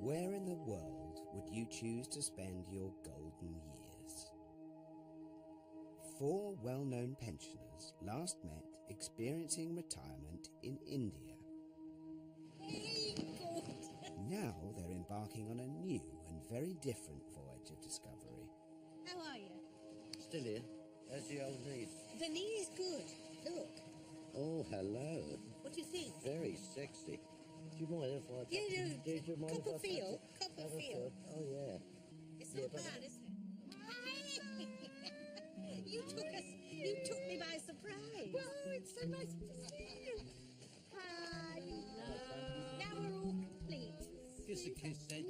Where in the world would you choose to spend your golden years? Four well-known pensioners last met experiencing retirement in India. Now they're embarking on a new and very different voyage of discovery. How are you? Still here. How's the old knee? The knee is good. Look. Oh, hello. What do you think? Very sexy. Do you mind if I... You do. mind if I Copperfield. touch it? Copperfield. Oh, yeah. It's not bad, is it? You took me by surprise. Oh, it's so nice to see you. Hi. Now we're all complete. Kiss a kiss, then.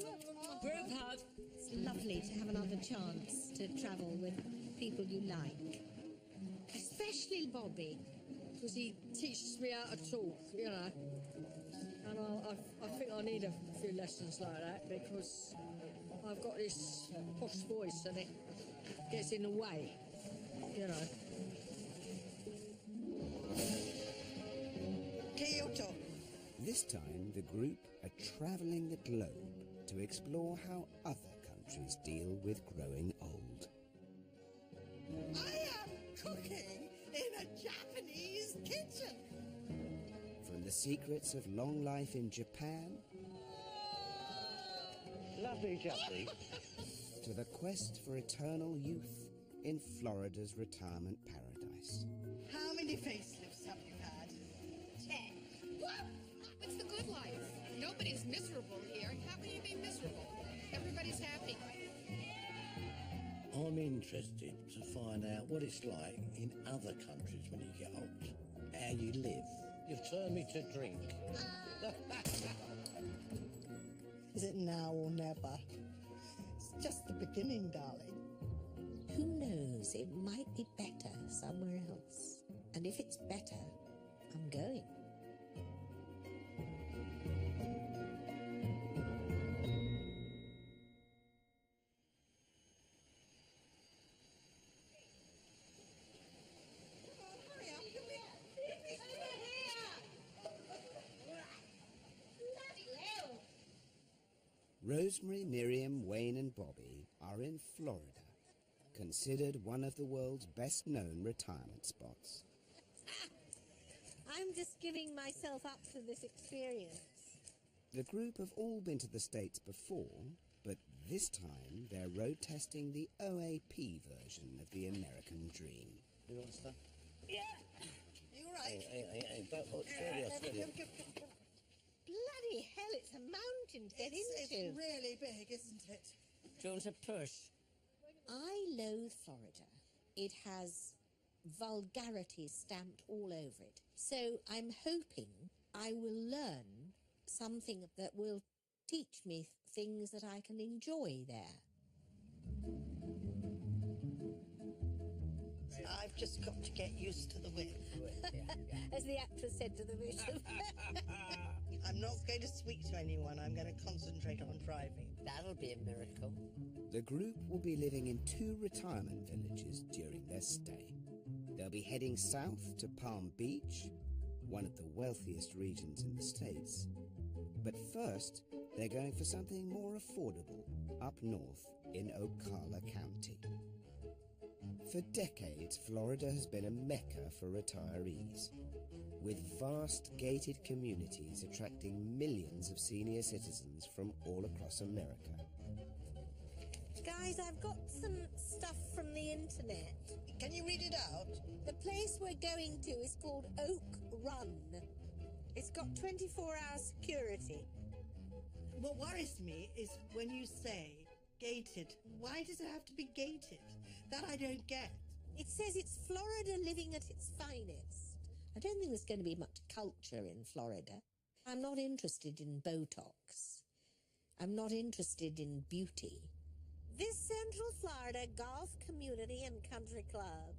Group hug. It's lovely to have another chance to travel with people you like. Especially Bobby. Because he teaches me how to talk, you know. And I think I need a few lessons like that because I've got this posh voice and it gets in the way, you know. Kyoto. This time the group are travelling the globe to explore how other countries deal with growing old. I am cooking in a Japanese kitchen. From the secrets of long life in Japan Lovely jubbly. to the quest for eternal youth in Florida's retirement paradise. How many facelifts have you had? 10. What? It's the good life. Nobody's miserable here. How can you be miserable? Everybody's happy. I'm interested to find out what it's like in other countries when you get old. How you live. You've turned me to drink. Is it now or never? It's just the beginning, darling. Who knows? It might be better somewhere else. And if it's better, I'm going. Rosemary, Miriam, Wayne and Bobby are in Florida, considered one of the world's best-known retirement spots. I'm just giving myself up for this experience. The group have all been to the States before, but this time they're road testing the OAP version of the American dream. You want stuff? Yeah. You all right? Hey, steady. Bloody hell, it's a mountain to get into. It's really big, isn't it? Do you want a push? I loathe Florida. It has vulgarity stamped all over it. So I'm hoping I will learn something that will teach me things that I can enjoy there. I've just got to get used to the wind. As the actress said to the bishop. I'm not going to speak to anyone. I'm going to concentrate on driving. That'll be a miracle. The group will be living in 2 retirement villages during their stay. They'll be heading south to Palm Beach, one of the wealthiest regions in the States. But first, they're going for something more affordable up north in Ocala County. For decades, Florida has been a mecca for retirees, with vast gated communities attracting millions of senior citizens from all across America. Guys, I've got some stuff from the internet. Can you read it out? The place we're going to is called Oak Run. It's got 24-hour security. What worries me is when you say gated. Why does it have to be gated? That I don't get. It says it's Florida living at its finest. I don't think there's going to be much culture in Florida. I'm not interested in Botox. I'm not interested in beauty. This Central Florida golf community and country club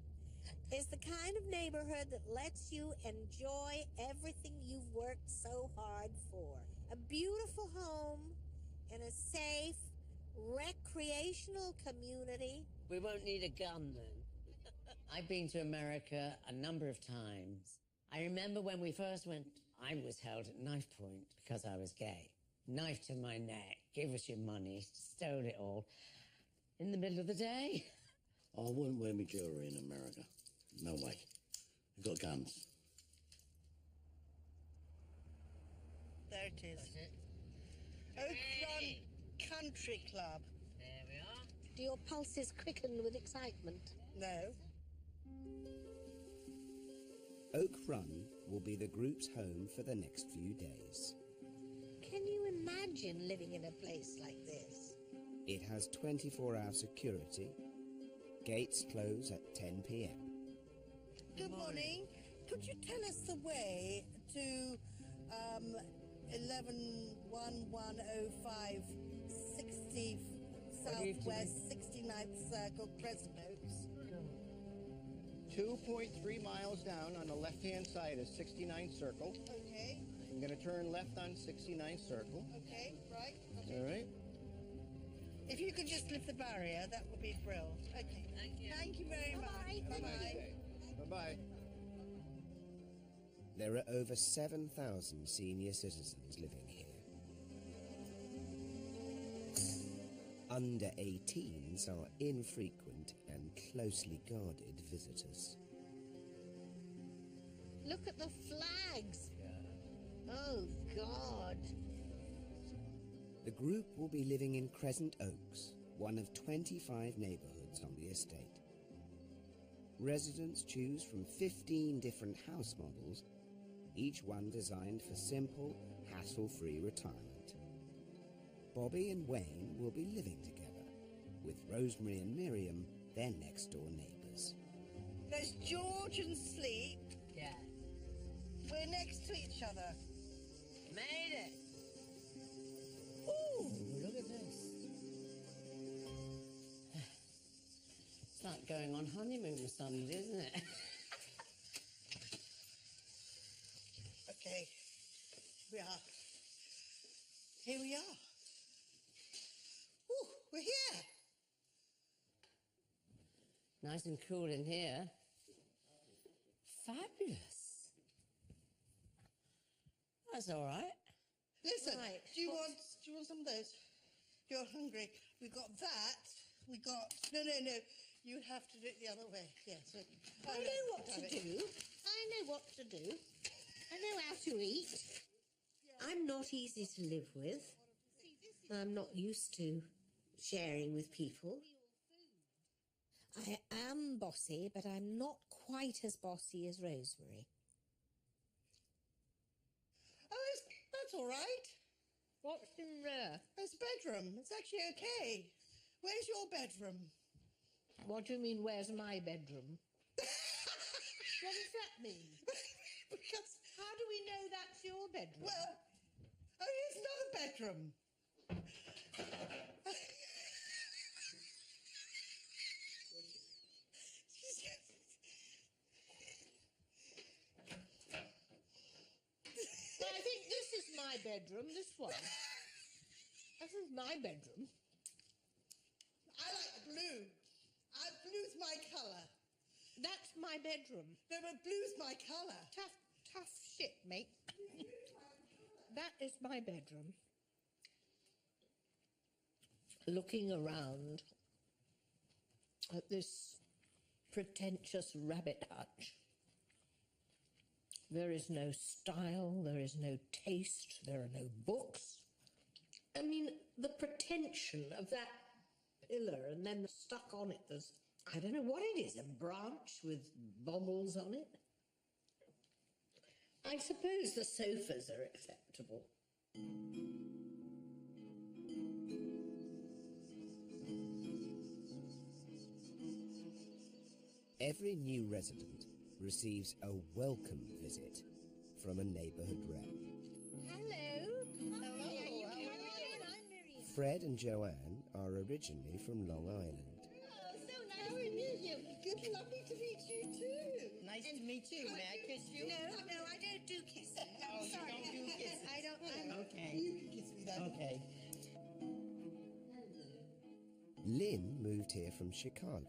is the kind of neighborhood that lets you enjoy everything you've worked so hard for. A beautiful home in a safe, recreational community. We won't need a gun then. I've been to America a number of times. I remember when we first went, I was held at knife point because I was gay. Knife to my neck. Give us your money. Stole it all. In the middle of the day. I wouldn't wear my jewellery in America. No way. They've got guns. There it is. Oak Run Country Club. There we are. Do your pulses quicken with excitement? No. Oak Run will be the group's home for the next few days. Can you imagine living in a place like this? It has 24-hour security. Gates close at 10 p.m. Good morning. Could you tell us the way to 111105 60 Southwest 69th Circle, Crescent Oaks? 2.3 miles down on the left-hand side of 69th Circle. Okay, I'm going to turn left on 69th Circle. okay, right. All right. If you could just lift the barrier, that would be brilliant. Okay. Thank you very much. Have a nice Bye-bye. day. Bye-bye. There are over 7,000 senior citizens living here. Under 18s are infrequent and closely guarded visitors. Look at the flags. Oh, God. The group will be living in Crescent Oaks, one of 25 neighbourhoods on the estate. Residents choose from 15 different house models, each one designed for simple, hassle-free retirement. Bobby and Wayne will be living together, with Rosemary and Miriam their next-door neighbours. There's George and Sleep. Yeah. We're next to each other. Made it. Ooh. Look at this. It's like going on honeymoon Sunday, isn't it? Okay. Here we are. Here we are. Ooh, we're here. Nice and cool in here. Fabulous. That's all right. Listen, Right. do you want some of those? You're hungry. We got that. We got no. You have to do it the other way. Yes. I know what to do. I know what to do. I know how to eat. I'm not easy to live with. I'm not used to sharing with people. I am bossy, but I'm not quite as bossy as Rosemary. Oh, that's all right. What's in there? It's a bedroom. It's actually okay. Where's your bedroom? What do you mean, where's my bedroom? What does that mean? Because, How do we know that's your bedroom? well, oh, here's another bedroom. I think this is my bedroom, this one. This is my bedroom. I like blue. Blue's my colour. That's my bedroom. No, but blue's my colour. Tough shit, mate. That is my bedroom. Looking around at this pretentious rabbit hutch. There is no style, there is no taste, there are no books. I mean, the pretension of that pillar and then stuck on it, there's, I don't know what it is, a branch with baubles on it. I suppose the sofas are acceptable. Every new resident receives a welcome visit from a neighbourhood rep. Hello. Fred and Joanne are originally from Long Island. Oh, so nice to meet you. Good, lovely to meet you too. Nice to meet you. May I kiss you? No, I don't do kissing. Oh, you don't do kissing? I don't. Okay. You can kiss me then. Okay. Lynn moved here from Chicago.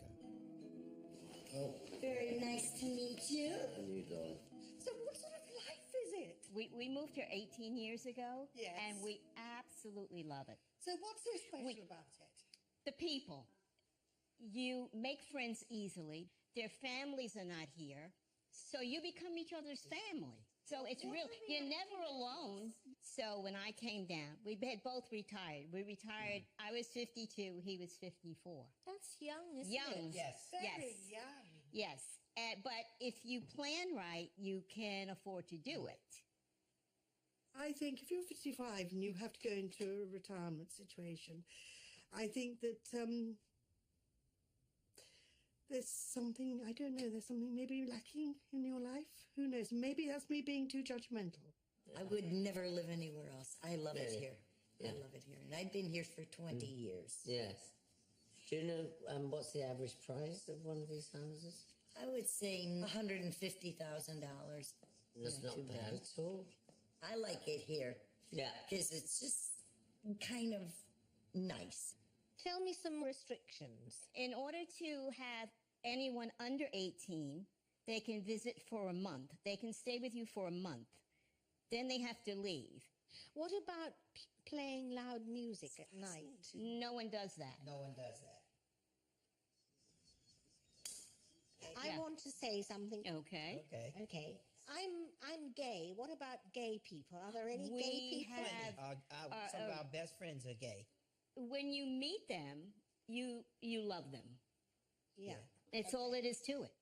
Oh, Very nice to meet you. and you, darling. So what sort of life is it? We moved here 18 years ago. Yes. And we absolutely love it. So what's so special about it? The people. You make friends easily. Their families are not here. So you become each other's family. So it's real. You're never alone. So when I came down, we had both retired. We retired. I was 52. He was 54. That's young, isn't Young. it? Yes. Very young. Yes. But if you plan right, you can afford to do it. I think if you're 55 and you have to go into a retirement situation, I think that there's something, I don't know, there's something maybe lacking in your life. Who knows? Maybe that's me being too judgmental. I would never live anywhere else. I love it here. Yeah. I love it here. And I've been here for 20 years. Yes. Do you know what's the average price of one of these houses? I would say $150,000. That's not bad at all. I like it here. Yeah. Because it's just kind of nice. Tell me some restrictions. In order to have anyone under 18, they can visit for a month. They can stay with you for a month. Then they have to leave. What about playing loud music at night? No one does that. No one does that. I want to say something. Okay. Okay. Okay. I'm gay. What about gay people? Are there any We gay people? have- Some of our best friends are gay. When you meet them, you love them. Yeah. That's all it is to it.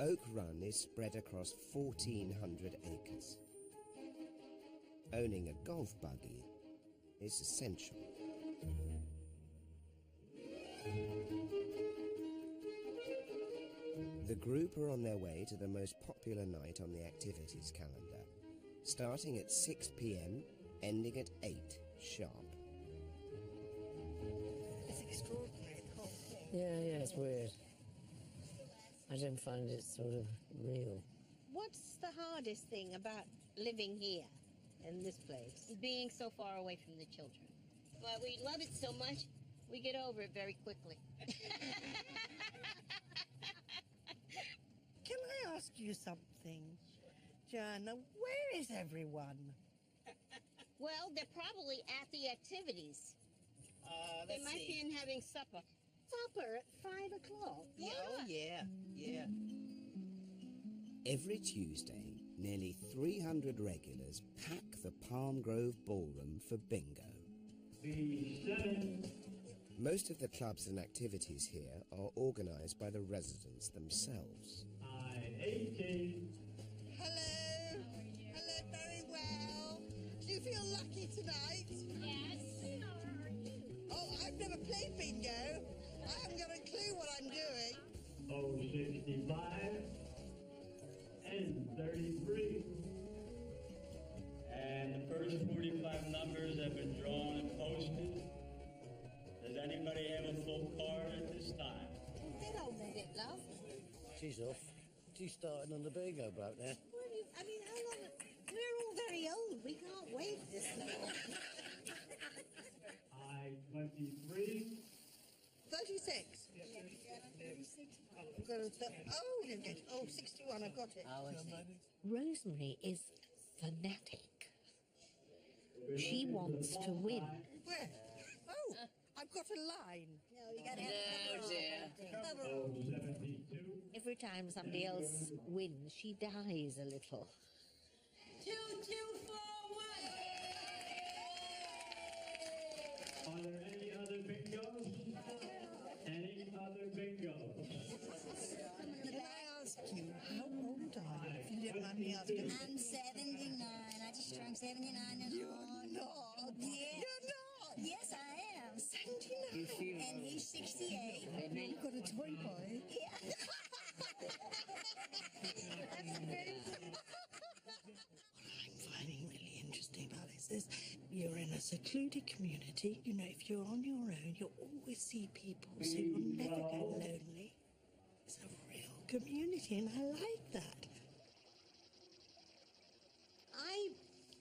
Oak Run is spread across 1,400 acres. Owning a golf buggy is essential. The group are on their way to the most popular night on the activities calendar, starting at 6 p.m, ending at 8 sharp. It's extraordinary, the whole thing. Yeah, it's weird. I don't find it sort of real. What's the hardest thing about living here in this place? Being so far away from the children. But we love it so much, we get over it very quickly. Can I ask you something, Joanna? Where is everyone? Well, they're probably at the activities. They Let's might see. be in having supper. Supper at 5 o'clock. Yeah, oh, yeah. Yeah. Every Tuesday, nearly 300 regulars pack the Palm Grove Ballroom for bingo. Most of the clubs and activities here are organised by the residents themselves. Hello. Hello, very well. Do you feel lucky tonight? Yes. Oh, I've never played bingo. I haven't got a clue what I'm doing. 65 and 33. And the first 45 numbers have been drawn and posted. Does anybody have a full card at this time? Get on with it, love. She's off. She's starting on the bingo boat now. I mean, how long? We're all very old. We can't wait this long. I-23. 36. I've got a oh, you get 61. I've got it. Rosemary is fanatic. She wants to win. Where? Oh, I've got a line. No, you got to have Every time somebody else wins, she dies a little. 2, 2, 4, 1. Are there any other bingos? Any other bingos? Can I ask you, how old are you, if you don't mind me asking? I'm 79. I just turned 79 years old. Not. Yes. You're not. Yes, I am. 79. And he's 68. You've got a toy boy. Yeah. What I'm finding really interesting about this is you're in a secluded community. You know, if you're on your own, you'll always see people, so you'll never get lonely. It's a real community, and I like that. I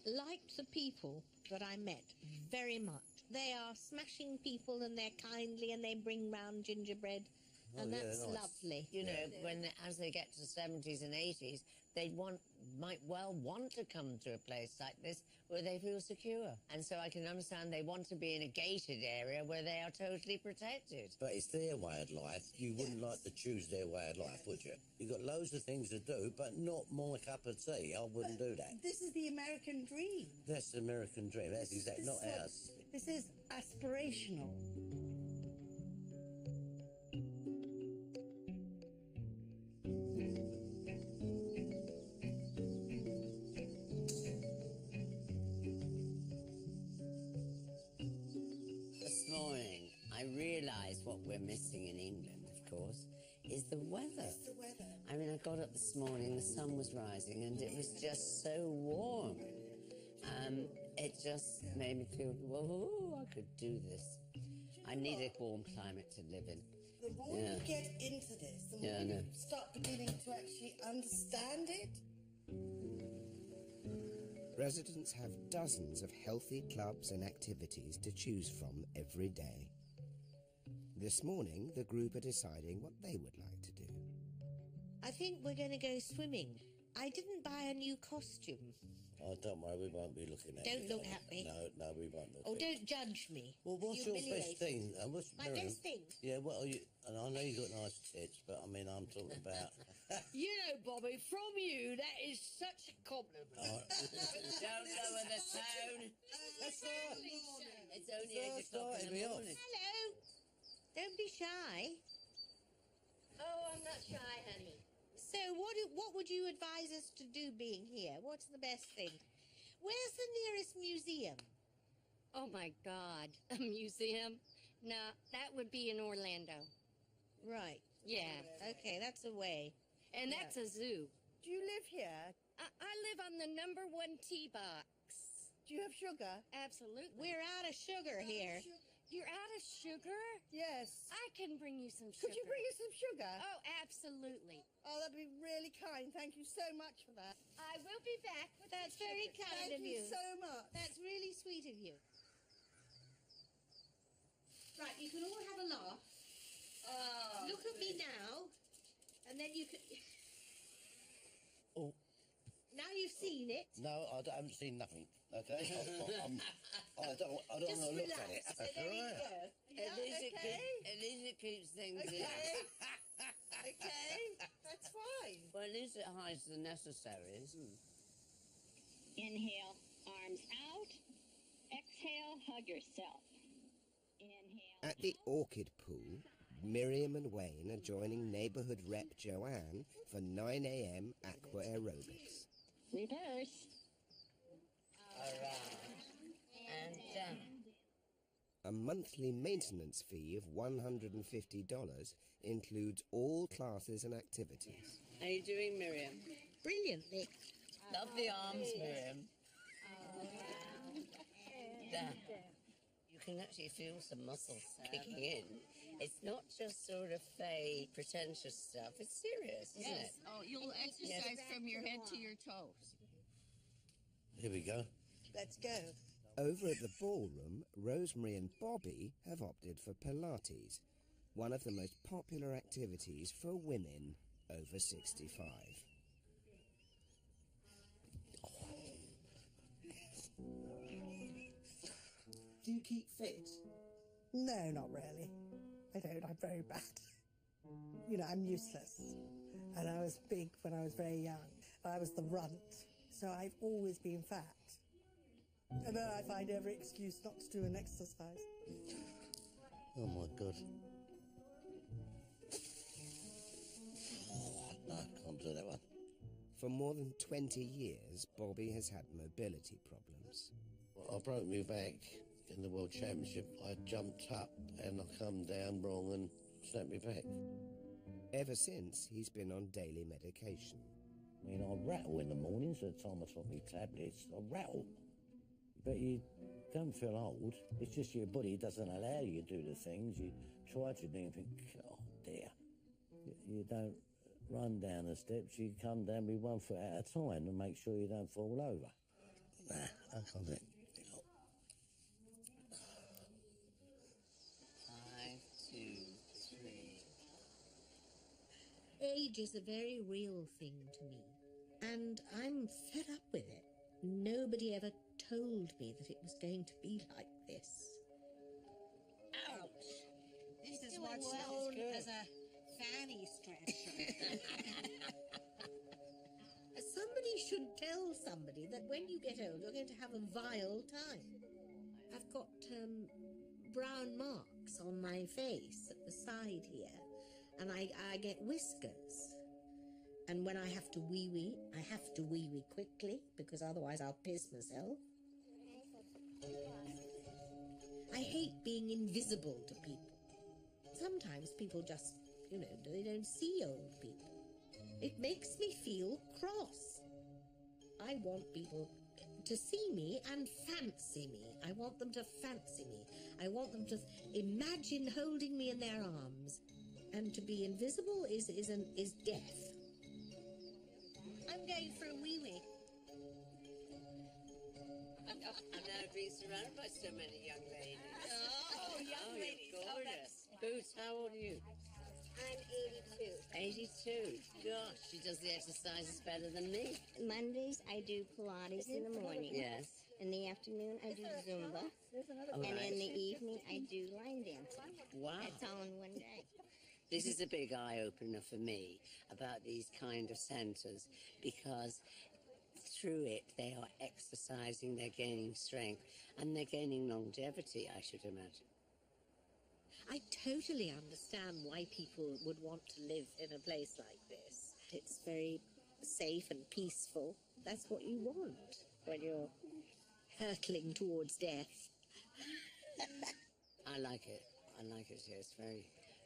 liked the people that I met very much. They are smashing people and they're kindly and they bring round gingerbread. And yeah, that's they're nice. lovely. You know, as they get to the 70s and 80s, might well want to come to a place like this where they feel secure. And so I can understand they want to be in a gated area where they are totally protected. But it's their way of life. You wouldn't like to choose their way of life, would you? You've got loads of things to do, but not my cup of tea. I wouldn't do that. This is the American dream. That's the American dream. That's exactly not ours. This is aspirational. This morning, I realised what we're missing in England, of course, is the weather. The weather. I mean, I got up this morning, the sun was rising, and it was just so warm. It just made me feel, whoa, I could do this. I need a warm climate to live in. The more you get into this, the more you start beginning to actually understand it. Residents have dozens of healthy clubs and activities to choose from every day. This morning, the group are deciding what they would like to do. I think we're going to go swimming. I didn't buy a new costume. Oh, don't worry, we won't be looking at Don't you. look at me. No, we won't look Oh, at you. don't judge me. Well, what's your best thing? My best thing? Yeah, what are you... And I know you've got nice tits, but I mean, I'm talking about... You know, Bobby, from you, that is such a compliment. Don't lower the tone. That's all. It's only 8 o'clock in the morning. Hello. Don't be shy. Oh, I'm not shy, honey. So what would you advise us to do being here? What's the best thing? Where's the nearest museum? Oh, my God. A museum? No, that would be in Orlando. Right. Yeah. Okay, that's away. And that's a zoo. Do you live here? I live on the number 1 tee box. Do you have sugar? Absolutely. We're out of sugar here. You're out of sugar? Yes. I can bring you some sugar. Could you bring us some sugar? Oh, absolutely. Oh, that'd be really kind. Thank you so much for that. I will be back with That's very kind of you. Thank you so much. That's really sweet of you. Right, you can all have a laugh. Oh. Look at me now, and then you can... Oh. Now you've seen it. No, I haven't seen nothing, okay? I don't want to Just look relax. at it. So there you go. At least it keeps things in. Okay, that's fine. Well, at least it hides the necessaries. Inhale, arms out. Exhale, hug yourself. Inhale. At the orchid pool, Miriam and Wayne are joining neighbourhood rep Joanne for 9 a.m. aqua aerobics. Reverse. Around and down. A monthly maintenance fee of $150 includes all classes and activities. How are you doing, Miriam? Brilliantly. Love the arms, Miriam. There. You can actually feel some muscles kicking in. It's not just sort of fake, pretentious stuff. It's serious, isn't it? Oh, you'll exercise from your head to your toes. Here we go. Let's go. Over at the ballroom, Rosemary and Bobby have opted for Pilates, one of the most popular activities for women over 65. Do you keep fit? No, not really. I don't. I'm very bad. You know, I'm useless. And I was big when I was very young. I was the runt. So I've always been fat. And then I find every excuse not to do an exercise. Oh, my God. Oh, no, I can't do that one. For more than 20 years, Bobby has had mobility problems. Well, I broke my back in the World Championship. I jumped up and I come down wrong and snapped my back. Ever since, he's been on daily medication. I mean, I rattle in the mornings at the time I take my tablets. I rattle. But you don't feel old. It's just your body doesn't allow you to do the things. You try to do and think, oh, dear. You don't run down the steps. You come down with 1 foot at a time and make sure you don't fall over. Nah, I can't do it. 5, 2, 3. age is a very real thing to me, and I'm fed up with it. Nobody ever told me that it was going to be like this. Ouch. This is Doing what's well. known as a fanny stretcher. Somebody should tell somebody that when you get old, you're going to have a vile time. I've got brown marks on my face at the side here, and I get whiskers. And when I have to wee-wee, I have to wee-wee quickly, because otherwise I'll piss myself. I hate being invisible to people. Sometimes people just, they don't see old people. It makes me feel cross. I want people to see me and fancy me. I want them to fancy me. I want them to imagine holding me in their arms. And to be invisible is death. I'm going for a wee-wee. I've never been surrounded by so many young ladies. Oh, young ladies. You're gorgeous. Boots, how old are you? I'm 82. 82. Gosh, she does the exercises better than me. Mondays, I do Pilates in the morning. Yes. In the afternoon, I do Zumba. Oh, and right. in the evening, I do line dancing. Wow. That's all in one day. This is a big eye-opener for me about these kind of centres, because through it they are exercising, they're gaining strength, and they're gaining longevity, I should imagine. I totally understand why people would want to live in a place like this. It's very safe and peaceful. That's what you want when you're hurtling towards death. I like it. It's very,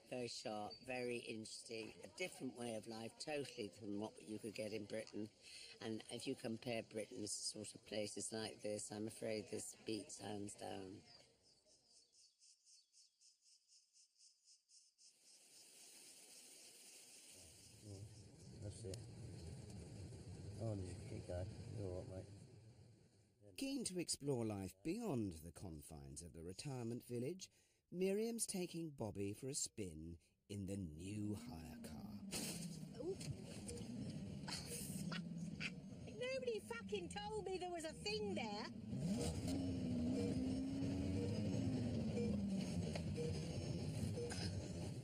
very sharp, very interesting, a different way of life, totally from what you could get in Britain. And if you compare Britain's sort of places like this, I'm afraid this beats hands down. That's it. Oh, just keep going. You're all right, mate. Keen to explore life beyond the confines of the retirement village, Miriam's taking Bobby for a spin in the new hire car. Ooh. Nobody fucking told me there was a thing there.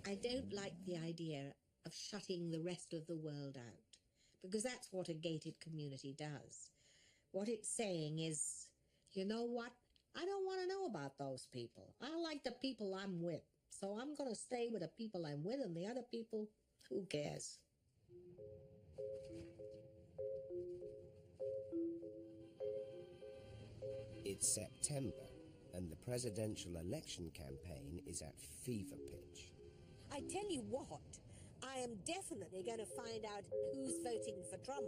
I don't like the idea of shutting the rest of the world out, because that's what a gated community does. What it's saying is, you know what? I don't want to know about those people. I like the people I'm with, so I'm going to stay with the people I'm with, and the other people, who cares? It's September, and the presidential election campaign is at fever pitch. I tell you what, I am definitely going to find out who's voting for Trump.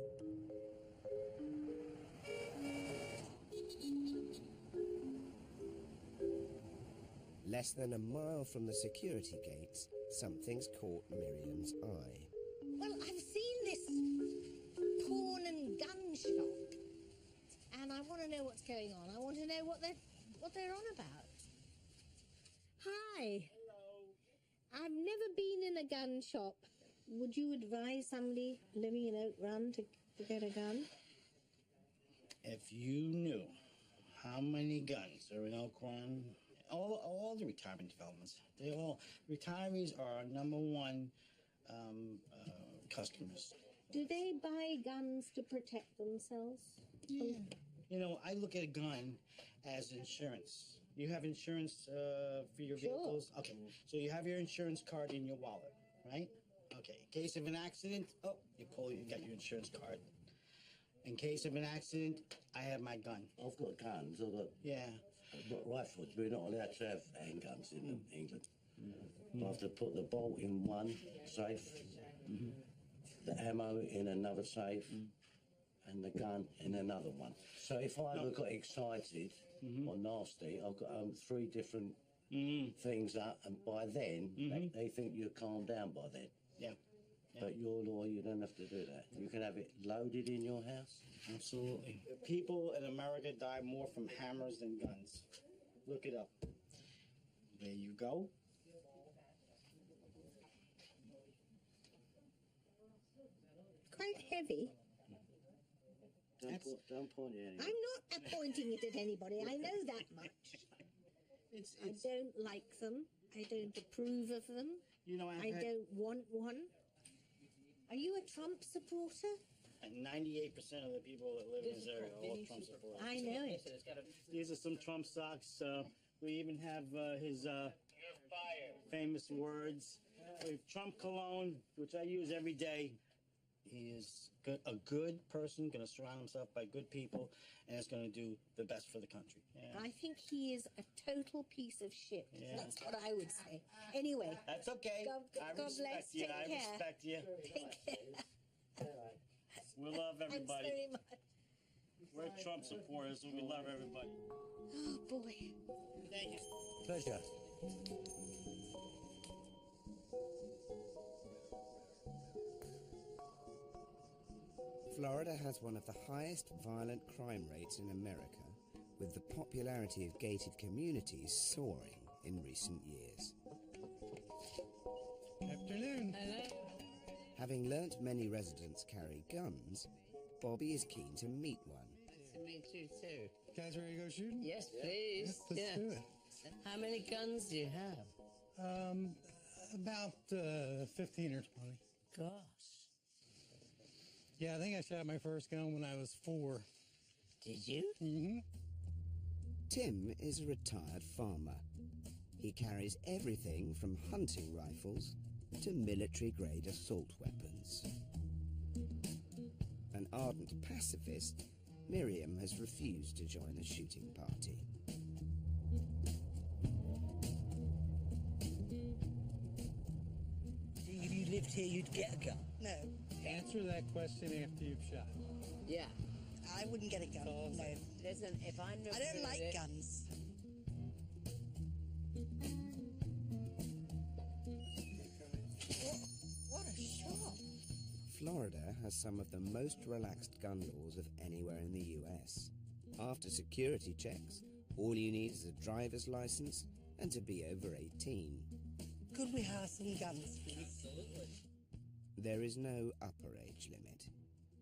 Less than a mile from the security gates, something's caught Miriam's eye. Well, I've seen this pawn and gun shop, and I want to know what's going on. I want to know what they're on about. Hi. Hello. I've never been in a gun shop. Would you advise somebody living in Oak Run to get a gun? If you knew how many guns are in Oak Run, all the retirement developments, retirees are our number one customers. Do they buy guns to protect themselves? Yeah. You know, I look at a gun as insurance. You have insurance for your vehicles? Okay, so you have your insurance card in your wallet, right? Okay, in case of an accident, you got your insurance card. In case of an accident, I have my gun. I've got guns, I've got rifles. We're not allowed to have handguns in England. I have to put the bolt in one safe, the ammo in another safe, and the gun in another one. So if I ever got excited or nasty, I've got 3 different things up, and by then, they think you're calmed down by then. Yeah. But your law, you don't have to do that. You can have it loaded in your house. Absolutely. People in America die more from hammers than guns. Look it up. There you go. heavy. Don't point it at I'm anyone. not pointing it at anybody. I know that much. I don't like them. I don't approve of them. You know, I don't want one. Are you a Trump supporter? 98% of the people that live in this area are all Trump supporters. I know it. These are some Trump socks. We even have his famous words. We have Trump cologne, which I use every day. He is a good person, going to surround himself by good people, and is going to do the best for the country. Yeah. I think he is a total piece of shit. Yeah. That's what I would say. Anyway. That's okay. God I respect bless. you. Take I care. respect you. Take care. We love everybody. Thanks very much. We're Trump supporters, so we love everybody. Oh, boy. Thank you. Pleasure. Florida has one of the highest violent crime rates in America, with the popularity of gated communities soaring in recent years. Afternoon. Hello. Having learnt many residents carry guns, Bobby is keen to meet one. Nice to meet you too. Guys ready to go shooting? Yes, please. Let's do it. How many guns do you have? About 15 or 20. Gosh. Yeah, I think I shot my first gun when I was 4. Did you? Mm-hmm. Tim is a retired farmer. He carries everything from hunting rifles to military-grade assault weapons. An ardent pacifist, Miriam has refused to join a shooting party. If you lived here, you'd get a gun. No. Answer that question after you've shot. Yeah. I wouldn't get a gun. No. Listen, if I knew I don't like guns. What a shot. Florida has some of the most relaxed gun laws of anywhere in the US. After security checks, all you need is a driver's license and to be over 18. Could we have some guns, please? Absolutely. There is no upper age limit.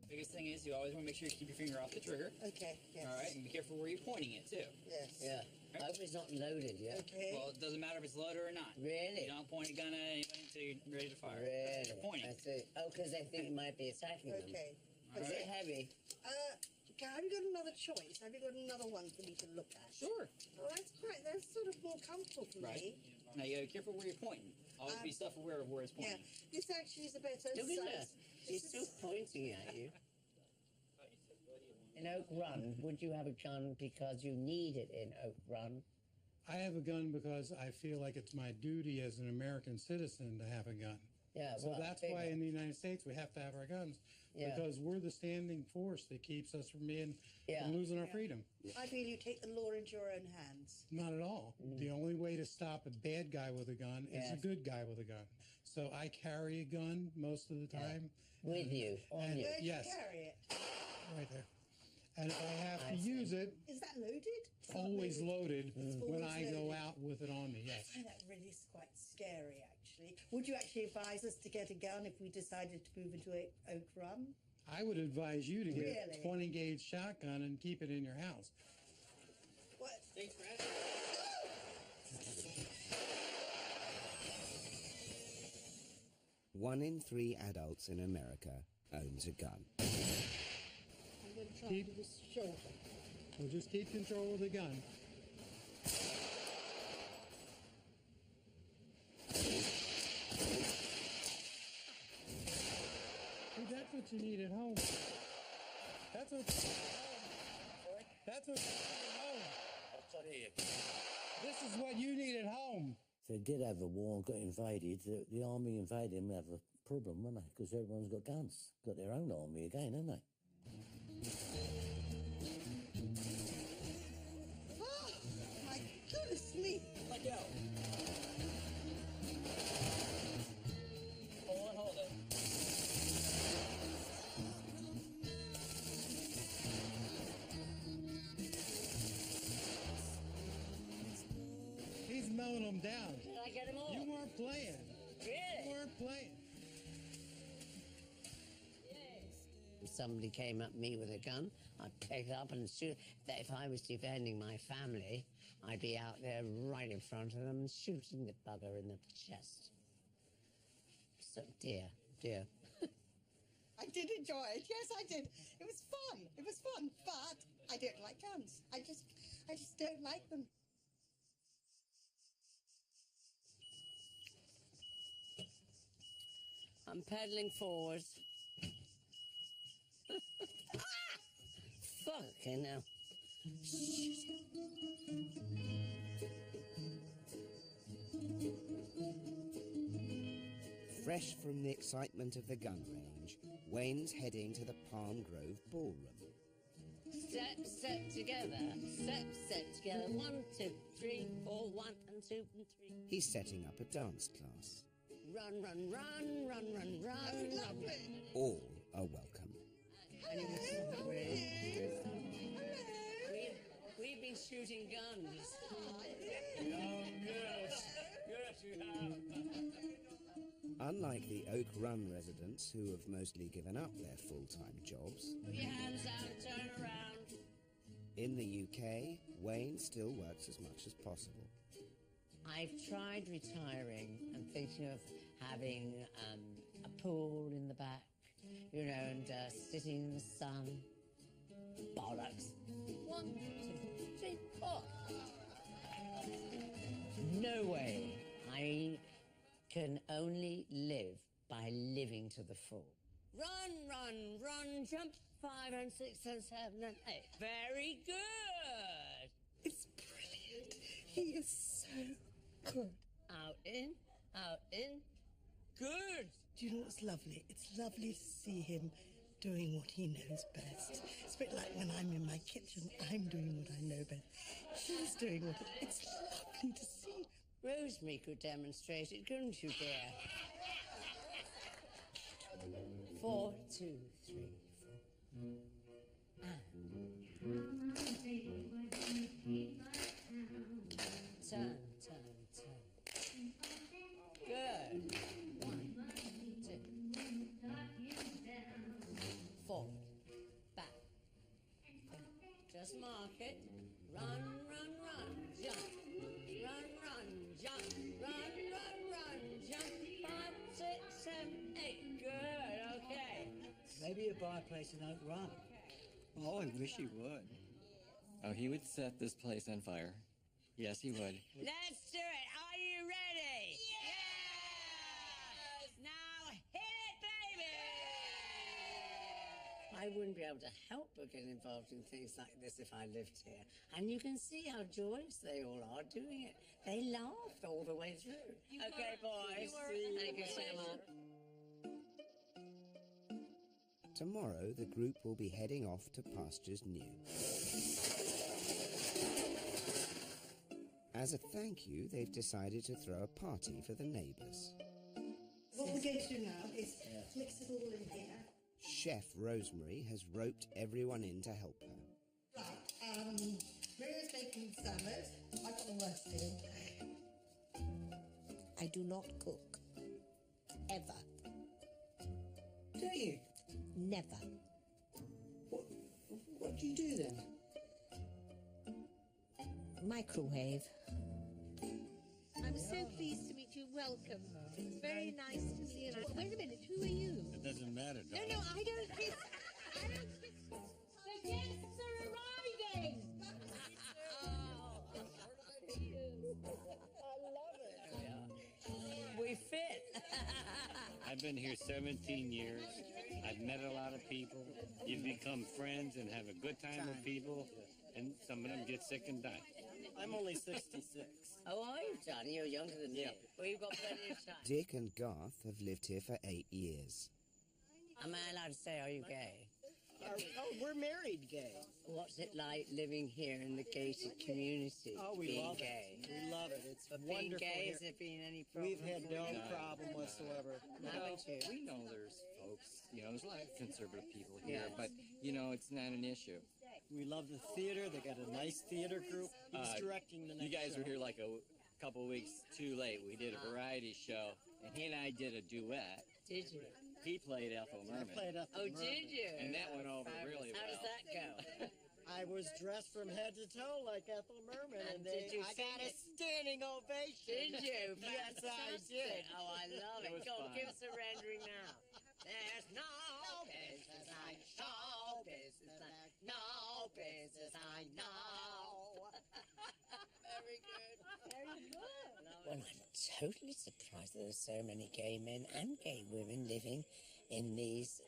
Biggest thing is you always want to make sure you keep your finger off the trigger. Okay, yes. All right, and be careful where you're pointing it, too. Yes. Yeah. I hope it's not loaded yet. Okay. Well, it doesn't matter if it's loaded or not. Really? You don't point a gun at anybody until you're ready to fire. Really? You're pointing. I see. Oh, because they think you might be attacking them. Okay. Is it heavy? Have you got another choice? Have you got another one for me to look at? Sure. Oh, that's quite, that's sort of more comfortable for Right. me. Now, you gotta be careful where you're pointing. Always be self-aware of where it's Yeah, pointing. this actually is a better Look at size. that. She's still pointing at you. In Oak Run, would you have a gun because you need it in Oak Run? I have a gun because I feel like it's my duty as an American citizen to have a gun. Yeah, So well, that's why in the United States we have to have our guns. Yeah. Because we're the standing force that keeps us from being from losing our freedom. I feel you take the law into your own hands. Not at all. The only way to stop a bad guy with a gun is a Yes. good guy with a gun. So I carry a gun most of the time. With you, on And you. Where do you yes, carry it? right there. And if I have I to see. use it, Is that loaded? it's always loaded when always I go loaded. out with it on me, I yes. find that really quite scary, actually. Would you actually advise us to get a gun if we decided to move into Oak Run? I would advise you to get Really? a 20 gauge shotgun and keep it in your house. What? Thanks for asking. 1 in 3 adults in America owns a gun. I'm going to try Keep- to do this shoulder. So just keep control of the gun. See, that's what you need at home. That's what. That's what you need at home. This is what you need at home. If they did have a war and got invaded, the army invaded them would have a problem, wouldn't they? Because everyone's got guns. Got their own army again, haven't they? Oh, my goodness me. Let go. Hold it. He's mowing them down. Did I get them all? You weren't playing. Really? You weren't playing. If somebody came up me with a gun, I'd pick it up and shoot. If I was defending my family, I'd be out there right in front of them, shooting the bugger in the chest. So, dear. I did enjoy it. Yes, I did. It was fun. It was fun, but I don't like guns. I just don't like them. I'm pedaling forward. Fucking hell. Fresh from the excitement of the gun range, Wayne's heading to the Palm Grove Ballroom. Step together. Step together. 1, 2, 3, 4, 1 and 2 and 3. He's setting up a dance class. Run. All are welcome. We've been shooting guns. Yes, you have. Unlike the Oak Run residents who have mostly given up their full-time jobs, Put your hands out, turn around. in the UK, Wayne still works as much as possible. I've tried retiring and thinking of having a pool in the back, and sitting in the sun. Bollocks. 1, 2, 3, 4. No way. I can only live by living to the full. Run, jump 5 and 6 and 7 and 8. Very good. It's brilliant. He is so good. Out in. Good. Do you know what's lovely? It's lovely to see him doing what he knows best. It's a bit like when I'm in my kitchen, I'm doing what I know best. He's doing what it's lovely to see. Rosemary could demonstrate it, couldn't you, dear? 4, 2, 3, 4. Turn. Good. 1, 2. Forward. Back. Just mark it. Run. Jump. Jump. 5, 6, 7, 8. Good. Okay. Maybe you buy a place in Oak Run. Oh, I wish he would. Oh, he would set this place on fire. Yes, he would. Let's do it. Are you ready? Yes! Now hit it, baby! I wouldn't be able to help but get involved in things like this if I lived here. And you can see how joyous they all are doing it. They laughed all the way through. Okay, boys. Thank you so much. Tomorrow, the group will be heading off to pastures new. As a thank you, they've decided to throw a party for the neighbours. What we're going to do now is mix it all in here. Chef Rosemary has roped everyone in to help her. Right, Maria's making salad. I've got the worst thing. I do not cook. Ever. Do you? Never. What do you do then? Microwave. I'm so pleased to meet you. Welcome. It's very nice to meet you. Wait a minute, who are you? It doesn't matter, No, darling. I don't kiss. The guests are arriving. We fit. I've been here 17 years. I've met a lot of people. You've become friends and have a good time with people, and some of them get sick and die. I'm only 66. Oh, are you, Johnny? You're younger than me. Well, you've got plenty of time. Dick and Garth have lived here for 8 years. Am I allowed to say, are you gay? We're married gay. What's it like living here in the gated community? Oh, we being love gay? it. We love it. It's But wonderful being gay, here. has there been any problem? We've had no problem whatsoever. Haven't you? We know there's folks, there's a lot of conservative people here, but, it's not an issue. We love the theater. They got a nice theater group. He's directing the next You guys show. were here like a couple weeks too late. We did a variety show, and he and I did a duet. Did you? He played Ethel I Merman. played Ethel Oh, Merman. did you? And that went over really How well. does that go? I was dressed from head to toe like Ethel Merman, and did you I got sing a it? standing ovation. Did you? Yes, I did. Oh, I love It it. was Go on, fun. give us a rendering now. There's no business like show business like no business I know. Very good. Very good. Well, I'm totally surprised that there's so many gay men and gay women living in these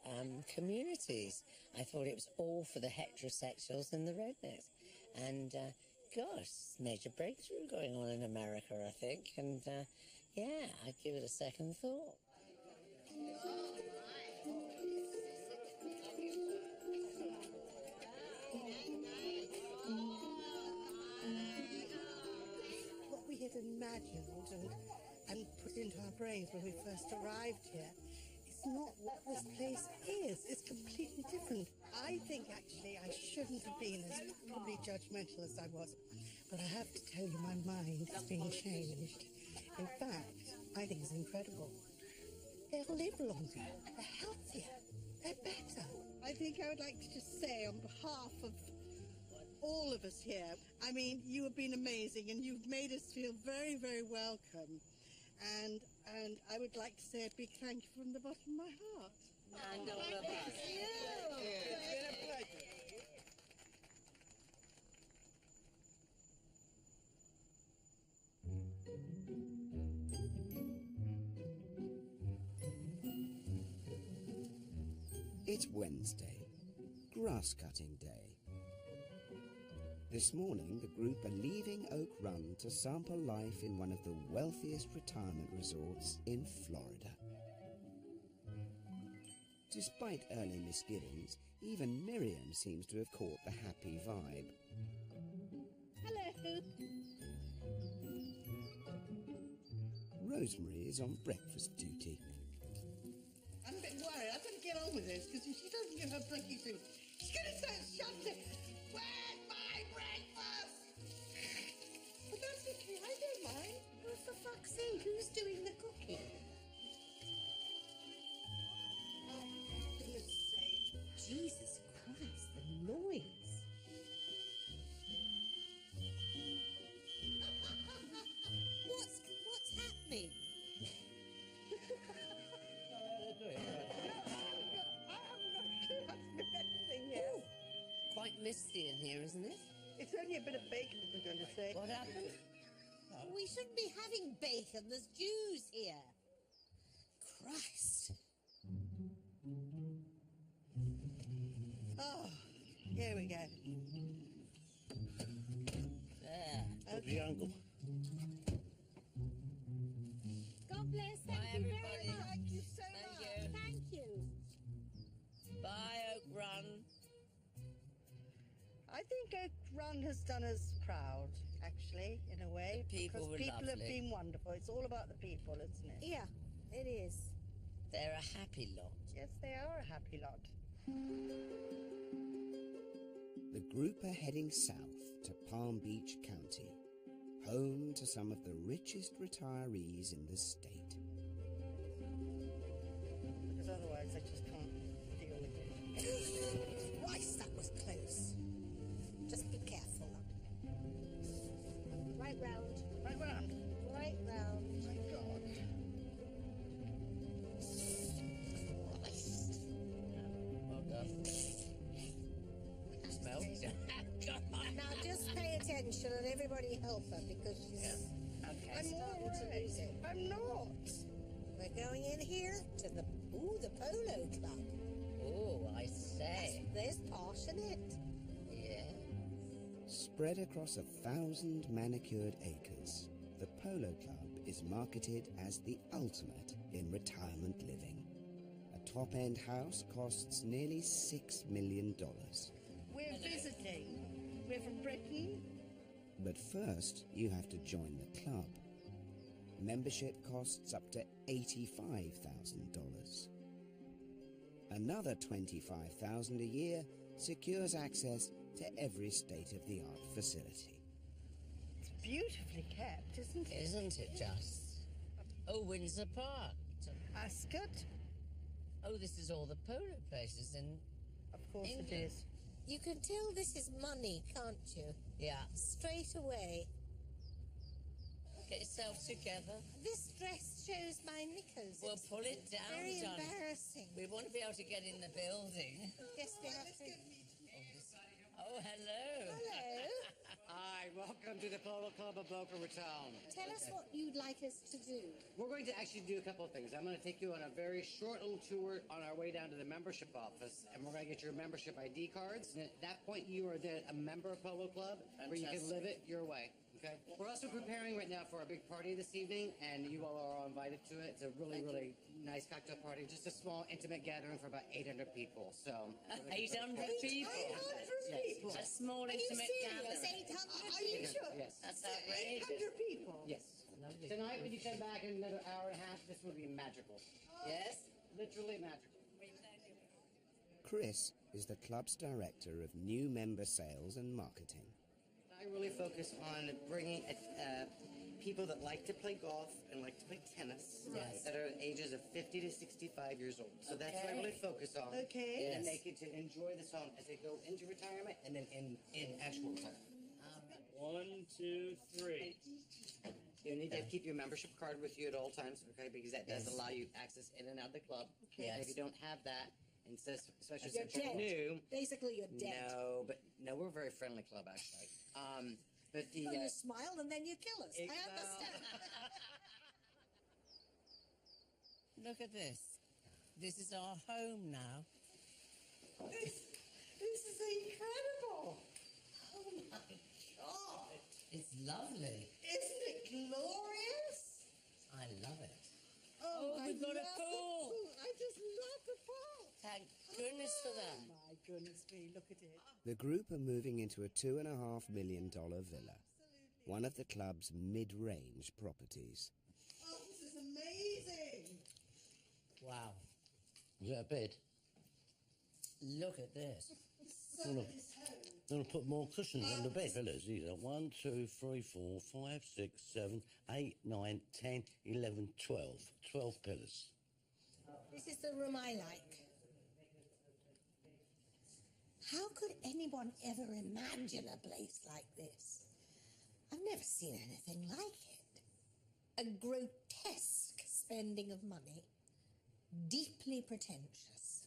communities. I thought it was all for the heterosexuals and the rednecks. And, gosh, major breakthrough going on in America, I think. And, yeah, I'd give it a second thought. What we had imagined and put into our brains when we first arrived here is not what this place is. It's completely different. I think actually I shouldn't have been as probably judgmental as I was, but I have to tell you my mind has been changed. In fact, I think it's incredible. They'll live longer, they're healthier, they're better. I think I would like to just say on behalf of all of us here, I mean, you have been amazing and you've made us feel very, very welcome. And I would like to say a big thank you from the bottom of my heart. And all of us. Thank you. It's been a pleasure. It's Wednesday, grass cutting day. This morning, the group are leaving Oak Run to sample life in one of the wealthiest retirement resorts in Florida. Despite early misgivings, even Miriam seems to have caught the happy vibe. Hello. Rosemary is on breakfast duty. I'm a bit worried. I've got to get on with this because if she doesn't get her breaking soon, she's going to start shouting, "Where's my breakfast?" But that's okay. I don't mind. Oh, for fuck's sake, who's doing the cooking? Oh, goodness sake. Jesus Christ, the noise. What's happening? Ooh, Quite misty in here, isn't it? it's only a bit of bacon, I'm going to say. What happened? We shouldn't be having bacon. There's Jews here. Christ. Oh, here we go. There. Okay. The uncle. God bless. Thank Bye, you everybody. very much. Thank you so Thank much. you. Thank you. Bye, Oak Run. I think Oak Run has done us proud, actually, in a way. The people because were people have lovely. been wonderful. It's all about the people, isn't it? Yeah, it is. They're a happy lot. Yes, they are a happy lot. The group are heading south to Palm Beach County, home to some of the richest retirees in the state. Because otherwise I just can't deal with it. Christ, that was close. Just be careful. Right round. Right round. Right round. My God. Well done. Smell. Now just pay attention and everybody help her because she's Okay. I'm all to right. lose it. I'm not. We're going in here to the polo club. Oh, I say. There's posh in it. Yeah. Spread across 1,000 manicured acres, the Polo Club is marketed as the ultimate in retirement living. A top-end house costs nearly $6 million. We're visiting. We're from Britain. But first, you have to join the club. Membership costs up to $85,000. Another $25,000 a year secures access to every state-of-the-art facility. It's beautifully kept, isn't it? Isn't it just? Oh, Windsor Park. Ascot. Oh, this is all the polo places in Of course England. it is. You can tell this is money, can't you? Yeah. Straight away. Get yourself together. This dress shows my knickers. We'll It's pull it down, very darling. embarrassing. We want to be able to get in the building. Yes, we have to. Oh, hello. Hello. Hi, welcome to the Polo Club of Boca Raton. Tell us what you'd like us to do. We're going to actually do a couple of things. I'm going to take you on a very short little tour on our way down to the membership office, and we're going to get your membership ID cards. And at that point, you are then a member of Polo Club, where you can live it your way. Okay. We're also preparing right now for a big party this evening, and you all are all invited to it. It's a really, really nice cocktail party. Just a small, intimate gathering for about 800 people. So 800 people. 800 people. A small Are you intimate serious? gathering. 800 Are you people? sure? Yes. That's outrageous. 800 people. Yes. Lovely. Tonight, when you come back in another hour and a half, this will be magical. Yes? Literally magical. Chris is the club's director of new member sales and marketing. I really focus on bringing people that like to play golf and like to play tennis that are ages of 50 to 65 years old. So that's what I really focus on. Okay. And they get to enjoy the song as they go into retirement and then in actual retirement. 1, 2, 3. You need to keep your membership card with you at all times, okay? Because that does allow you access in and out of the club. Okay. And if you don't have that, and especially You're since you're dead. new, Basically, you're dead. No, we're a very friendly club actually. But the Oh, you smile and then you kill us. I understand. Look at this. This is our home now. This is incredible. Oh, my God. It's lovely. Isn't it glorious? I love it. Oh, we've got a love pool. the pool. I just love the pool. Thank goodness for that. My goodness me, look at it. The group are moving into a $2.5 million villa, one of the club's mid-range properties. Oh, this is amazing. Wow. Is that a bed? Look at this. I'm going to put more cushions on the bed, fellas. These are 1, 2, 3, 4, 5, 6, 7, 8, 9, 10, 11, 12. 12 pillows. This is the room I like. How could anyone ever imagine a place like this? I've never seen anything like it. A grotesque spending of money, deeply pretentious.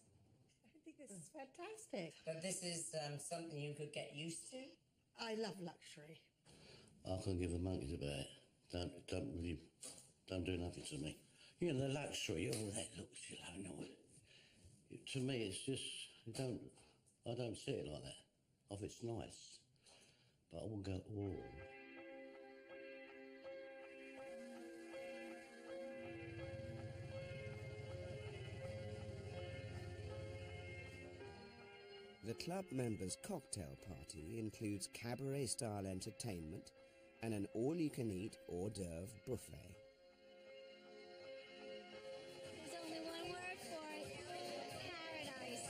I think this is fantastic. But this is something you could get used to? I love luxury. I can't give a monkey's about it. Don't do nothing to me. You know, the luxury, all that looks, you know, to me it's just, I don't see it like that. If it's nice, but I will go, oh. The club members' cocktail party includes cabaret-style entertainment and an all-you-can-eat hors d'oeuvre buffet. There's only one word for it. Paradise.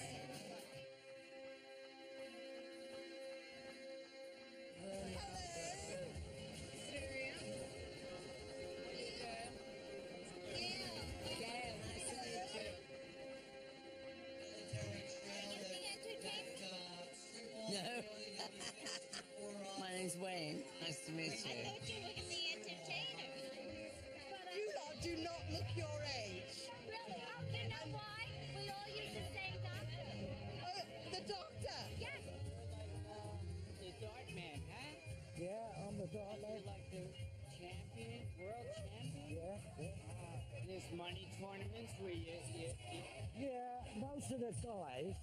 No. My name's Wayne. Nice to meet you. I thought you were the entertainer. You lot do not look your age. Really? Oh, you know why? We all use the same doctor. The doctor. Yes. The dart man, huh? Yeah, I'm the dart man. You're like the champion, world champion? Yeah. There's money tournaments where you Yeah, most of the guys,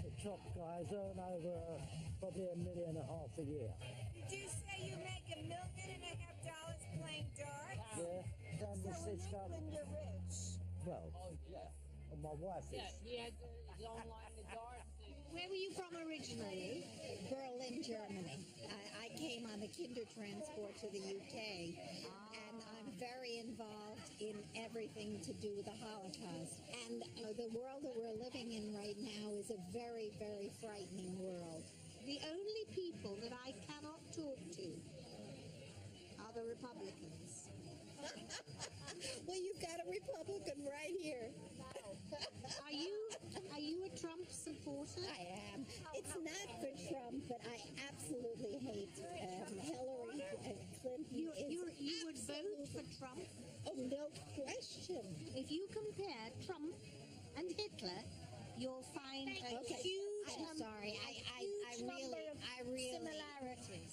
the top guys, earn over probably $1.5 million a year. Did you say you make $1.5 million playing darts? Yeah, San So in Francisco. England, you're rich. Well, yeah, and my wife is. he had his own line of darts. Where were you from originally? Berlin, Germany. I came on the Kinder transport to the UK, and I'm very involved in everything to do with the Holocaust. And the world that we're living in right now is a very, very frightening world. The only people that I cannot talk to are the Republicans. Well, you've got a Republican right here. Are you a Trump supporter? I am. It's not for Trump, but I absolutely hate Hillary Clinton. You would vote for Trump? Oh, no question. If you compare Trump and Hitler, you'll find a huge I'm sorry. I really similarities.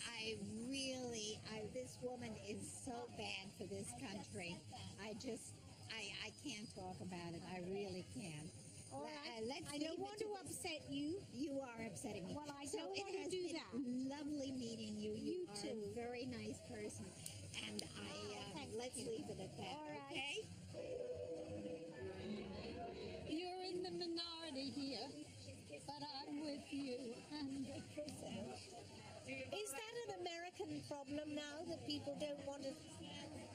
This woman is so bad for this country. I can't talk about it. I really can't. All right. I don't want to upset you. You are upsetting me. Well, I don't want to do that. Lovely meeting you. You are too. a very nice person. And let's leave it at that. All right. Okay? You're in the minority here, but I'm with you 100%. Is that an American problem now, that people don't want to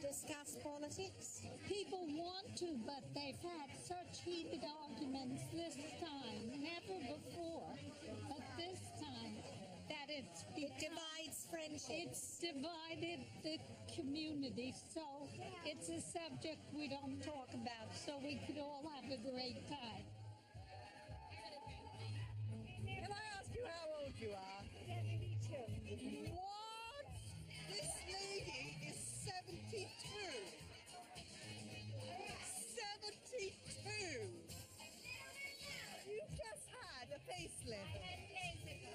discuss politics? People want to, but they've had such heated arguments this time, never before, but this time, that it divides friendship. It's divided the community, so it's a subject we don't talk about, so we could all have a great time. Can I ask you how old you are? 72. What? This lady is 72. 72. You just had a facelift. 10 days ago.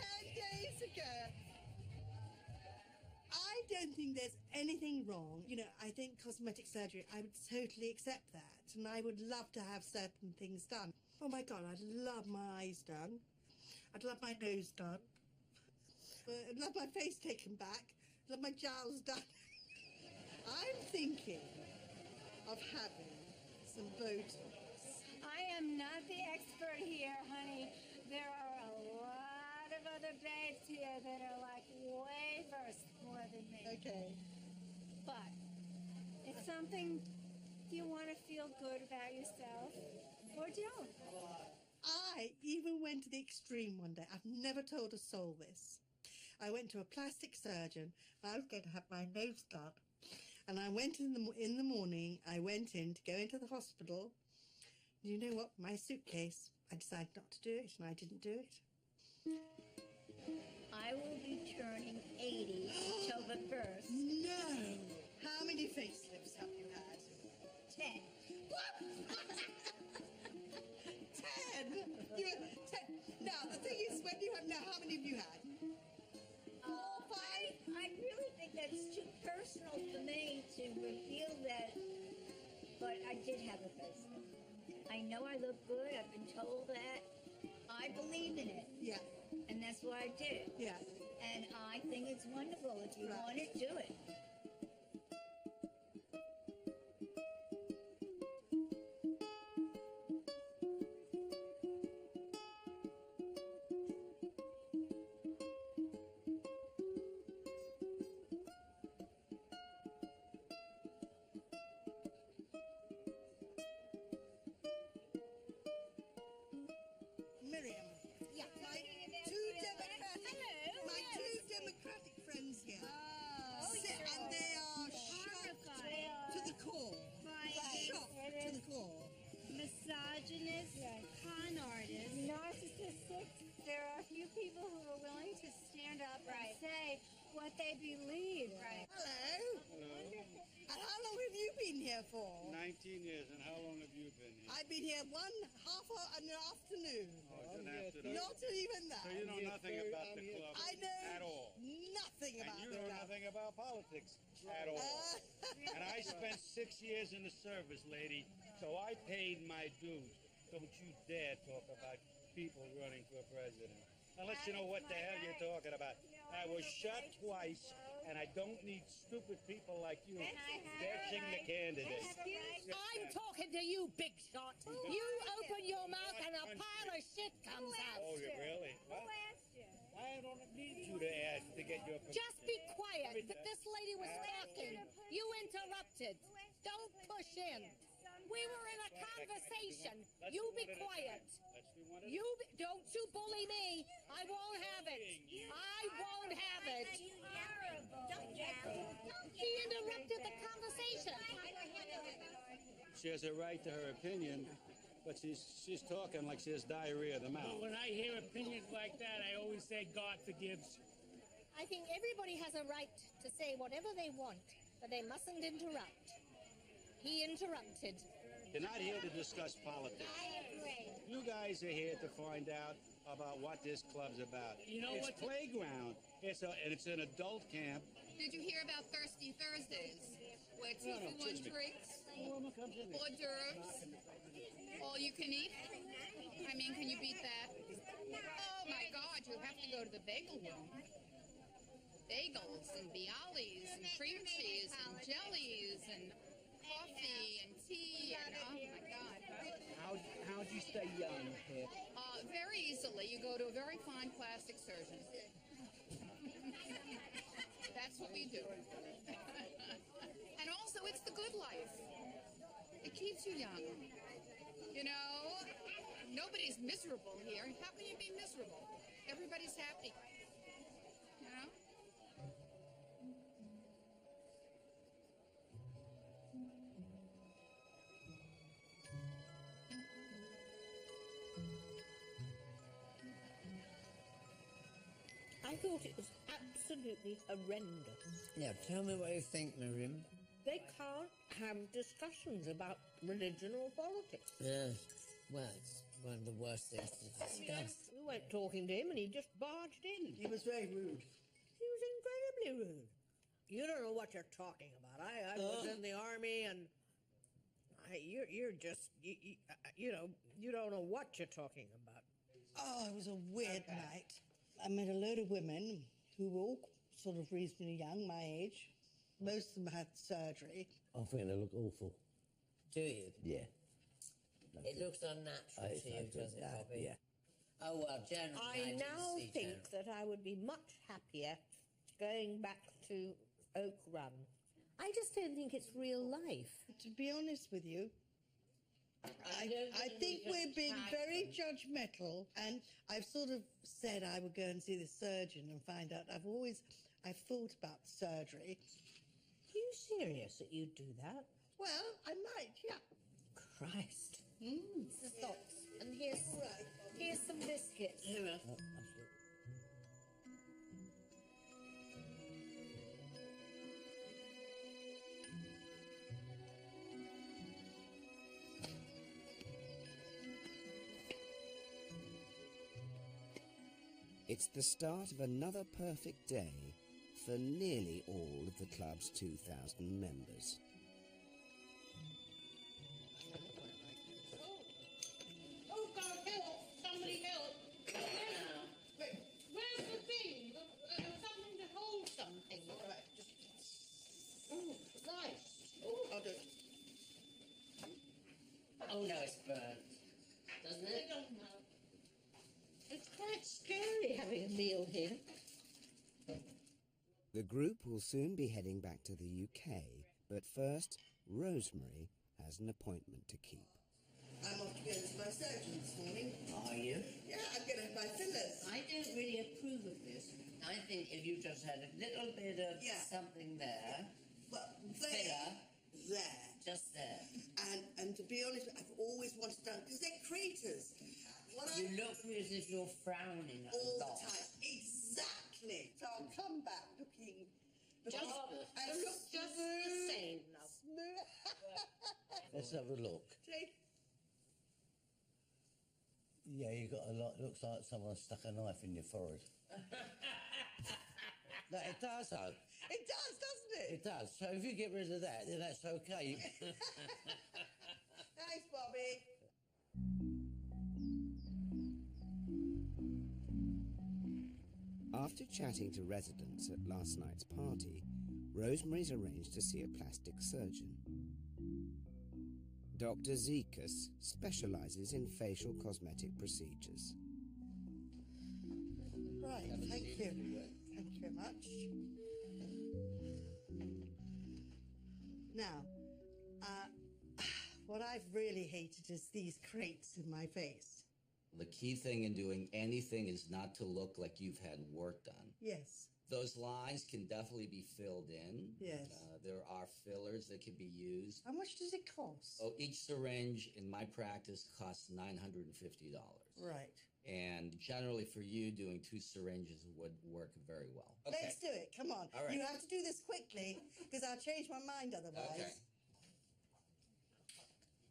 10 days ago. I don't think there's anything wrong. You know, I think cosmetic surgery, I would totally accept that. And I would love to have certain things done. Oh my God, I'd love my eyes done. I'd love my nose done. I'd love my face taken back. I'd love my jowls done. I'm thinking of having some Botox. I am not the expert here, honey. There are a lot of other babes here that are like way versed more than me. Okay. But it's something you want to feel good about yourself or don't. I even went to the extreme one day. I've never told a soul this. I went to a plastic surgeon. I was going to have my nose done. And I went in the morning, I went in to go into the hospital. You know what? My suitcase, I decided not to do it, and I didn't do it. I will be turning 80 October 1st. No! How many facelifts have you had? 10. 10? You had 10. Now, the thing is, when you have now, how many have you had? 4, 5? I really think that's too personal for me to reveal that, but I did have a facelift. I know I look good. I've been told that. I believe in it. Yeah. And that's why I did it. Yeah. And I think it's wonderful. If you want it, do it. Miriam. Yeah. My two Democratic friends here sit and they are shocked to the core. Shocked to the core. Misogynist, con artist, narcissistic. There are a few people who are willing to stand up and say what they believe. Hello. Hello. And how long have you been here for? 19 years, and how long have you been here? I've been here half an afternoon. Oh, it's an afternoon. Not even that. So you know nothing about the club I know at all. nothing about And you the know club. nothing about politics at all. And I spent 6 years in the service, lady, so I paid my dues. Don't you dare talk about people running for president. Unless you know what the hell you're talking about. I was shot twice, and I don't need stupid people like you guessing the candidates. I'm talking to you, big shot. You open your mouth and a pile of shit comes out. Oh, you really? Who asked you? I don't need you to ask to get your permission. Just be quiet. This lady was talking. You interrupted. Don't push in. We were in a conversation. You be quiet. Don't you bully me. I won't have it. I won't have it. She interrupted the conversation. she has a right to her opinion, but she's talking like she has diarrhea of the mouth. When I hear opinions like that, I always say God forgives. I think everybody has a right to say whatever they want, but they mustn't interrupt. He interrupted. You're not here to discuss politics. I agree. You guys are here to find out about what this club's about. You know it's what? Playground. It's an adult camp. Did you hear about Thirsty Thursdays? Where 2 for 1 drinks, hors d'oeuvres, all you can eat? I mean, can you beat that? Oh my God, you have to go to the bagel room. Bagels and bialys and cream cheese and jellies and coffee and tea and oh my God. How'd you stay young here? Very easily. You go to a very fine plastic surgeon. That's what we do. And also, it's the good life. It keeps you young. You know, nobody's miserable here. How can you be miserable? Everybody's happy. You know? I thought it was absolutely horrendous. Yeah, tell me what you think, Miriam. They can't have discussions about religion or politics. Yes. Well, it's one of the worst things to discuss. We went talking to him and he just barged in. He was very rude. He was incredibly rude. You don't know what you're talking about. I was in the army and you're just, you know, you don't know what you're talking about. Oh, it was a weird night. I met a load of women who were all sort of reasonably young, my age. Most of them had surgery. I think they look awful. Do you? Yeah. It looks unnatural to you, doesn't it, Bobby? Yeah. Oh, well, generally, I now think that I would be much happier going back to Oak Run. I just don't think it's real life. To be honest with you, I think we're being very judgmental, and I've sort of said I would go and see the surgeon and find out. I've thought about surgery. Are you serious that you'd do that? Well, I might, yeah. Christ. It's the thoughts. And here's some biscuits. It's the start of another perfect day for nearly all of the club's 2,000 members. Oh, God, help! Somebody help! Where's the thing? Something to hold something. Oh, nice. Oh, I'll do it. Oh, no, it's burnt. Doesn't it? It doesn't matter. It's quite scary having a meal here. The group will soon be heading back to the UK, but first, Rosemary has an appointment to keep. I'm off to go to my surgeon this morning. Are you? Yeah, I'm going to have my fillers. I don't really approve of this. I think if you just had a little bit of something there, well, filler, there. Just there. And to be honest, I've always wanted to done because they're craters. You look as if you're frowning at all the the time. Exactly. So I'll come back looking Just the same now. Let's have a look. Yeah, you got a lot. Looks like someone stuck a knife in your forehead. No, it does, though. It does, doesn't it? It does. So if you get rid of that, then that's okay. Thanks, Bobby. After chatting to residents at last night's party, Rosemary's arranged to see a plastic surgeon. Dr. Zekas specializes in facial cosmetic procedures. Right, thank you. Thank you very much. Now, what I've really hated is these crates in my face. The key thing in doing anything is not to look like you've had work done. Yes. Those lines can definitely be filled in. Yes. There are fillers that can be used. How much does it cost? Oh, each syringe in my practice costs $950. Right. And generally for you, doing 2 syringes would work very well. Okay. Let's do it. Come on. All right. You have to do this quickly because I'll change my mind otherwise. Okay.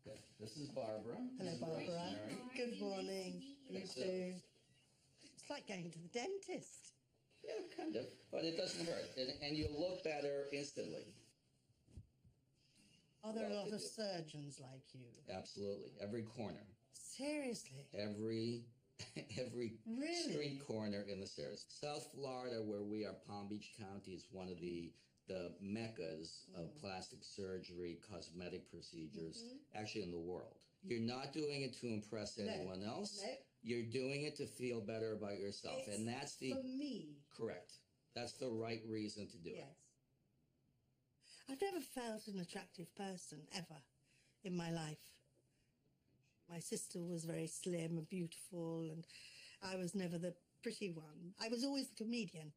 Good. This is Barbara. Hello, Barbara. Rosemary. Good morning. You That's too. It's like going to the dentist. Yeah, kind of. But it doesn't hurt. And you'll look better instantly. Are there a lot of surgeons like you? Absolutely. Every corner. Seriously? Every Really? street corner in the stairs. South Florida, where we are, Palm Beach County, is one of the meccas of plastic surgery, cosmetic procedures, actually in the world. You're not doing it to impress anyone else. No. You're doing it to feel better about yourself. It's and that's the... for me. Correct. That's the right reason to do it. Yes. I've never felt an attractive person, ever, in my life. My sister was very slim and beautiful, and I was never the pretty one. I was always the comedian.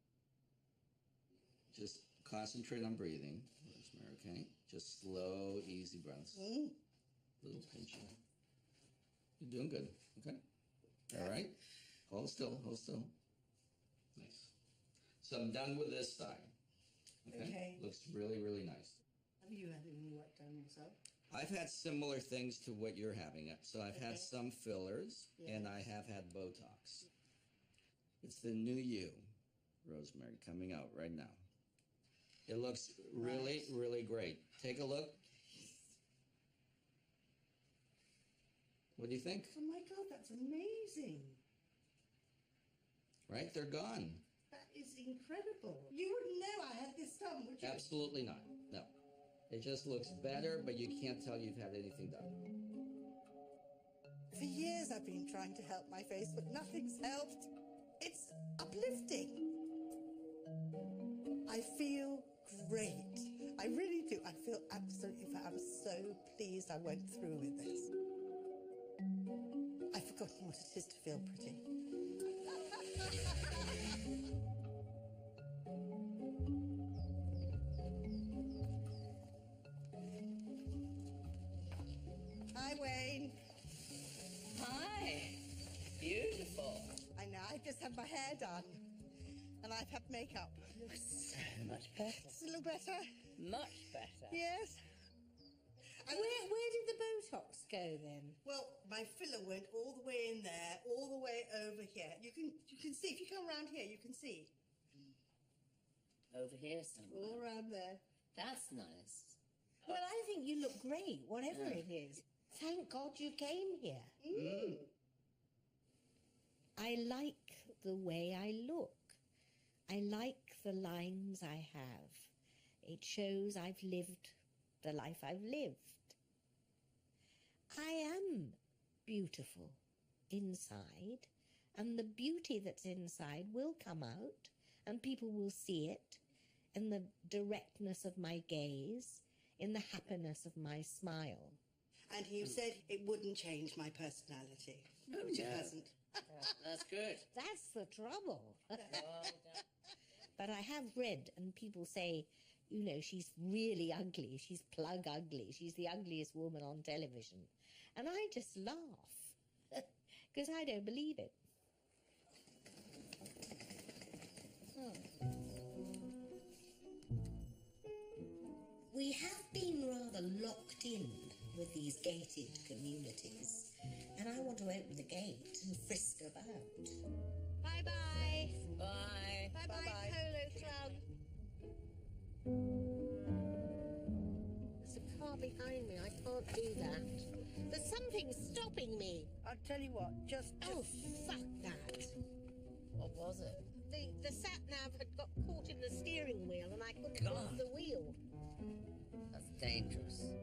Just concentrate on breathing, Rosemary, okay? Just slow, easy breaths. Little pinch. You're doing good, okay? All right? Hold still, hold still. Nice. So I'm done with this side. Okay. Looks really, really nice. Have you had any work done yourself? I've had similar things to what you're having. So I've had some fillers, and I have had Botox. It's the new you, Rosemary, coming out right now. It looks really, really great. Take a look. What do you think? Oh my God, that's amazing. Right? They're gone. That is incredible. You wouldn't know I had this done, would you? Absolutely not. No. It just looks better, but you can't tell you've had anything done. For years I've been trying to help my face, but nothing's helped. It's uplifting. I feel great. I really do. I feel absolutely, I'm so pleased I went through with this. I've forgotten what it is to feel pretty. Hi, Wayne. Hi. Beautiful. I know, I just had my hair done. And I've had makeup. Looks so much better. It's a little better. Much better. Yes. Where did the Botox go then? Well, my filler went all the way in there, all the way over here. You can see, if you come around here, you can see. Over here somewhere. All around there. That's nice. Well, I think you look great, whatever it is. Thank God you came here. I like the way I look. I like the lines I have. It shows I've lived the life I've lived. I am beautiful inside, and the beauty that's inside will come out, and people will see it in the directness of my gaze, in the happiness of my smile. And you said it wouldn't change my personality, which it hasn't. That's good. That's the trouble. But I have read, and people say, you know, she's really ugly. She's plug ugly. She's the ugliest woman on television. And I just laugh, because I don't believe it. We have been rather locked in with these gated communities, and I want to open the gate and frisk about. Bye-bye. Bye. Bye-bye, Polo Club. There's a car behind me. I can't do that. There's something stopping me. I'll tell you what, just... Oh, fuck that. What was it? The sat-nav had got caught in the steering wheel and I couldn't move the wheel. That's dangerous.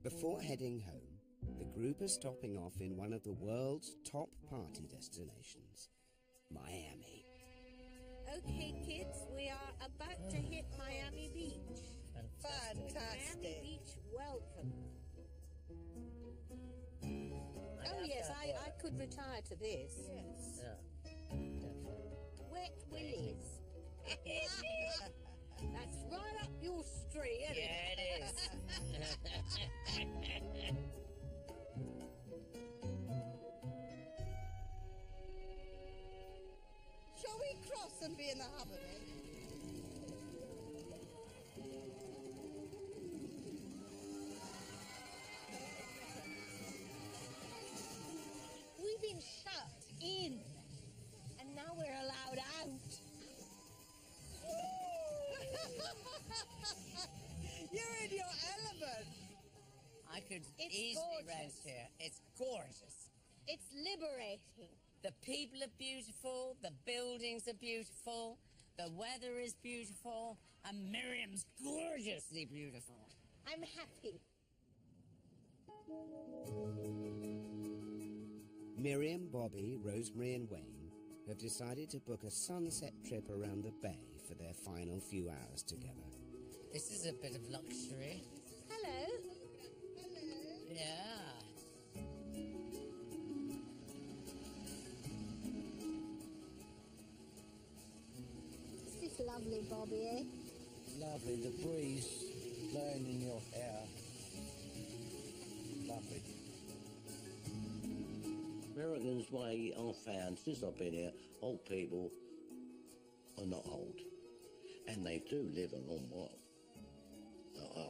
Before heading home, the group are stopping off in one of the world's top party destinations, Miami. Okay, kids, we are about to hit Miami Beach. Fantastic. Miami Beach, welcome. Oh, yes, I could retire to this. Yes. Yeah, definitely. wet willies. That's right up your street, isn't Yeah, it? it is. Shall we cross and be in the harbour then? We've been shut in, and now we're allowed out. You're in your element. I could It's easily gorgeous. rent here. It's gorgeous. It's liberating. The people are beautiful, the buildings are beautiful, the weather is beautiful, and Miriam's gorgeously beautiful. I'm happy. Miriam, Bobby, Rosemary and Wayne have decided to book a sunset trip around the bay for their final few hours together. This is a bit of luxury. Hello. Yeah. Is this lovely, Bobby, eh? Lovely, the breeze blowing in your hair. Lovely. Americans' way I've found since I've been here, old people are not old. And they do live a long while.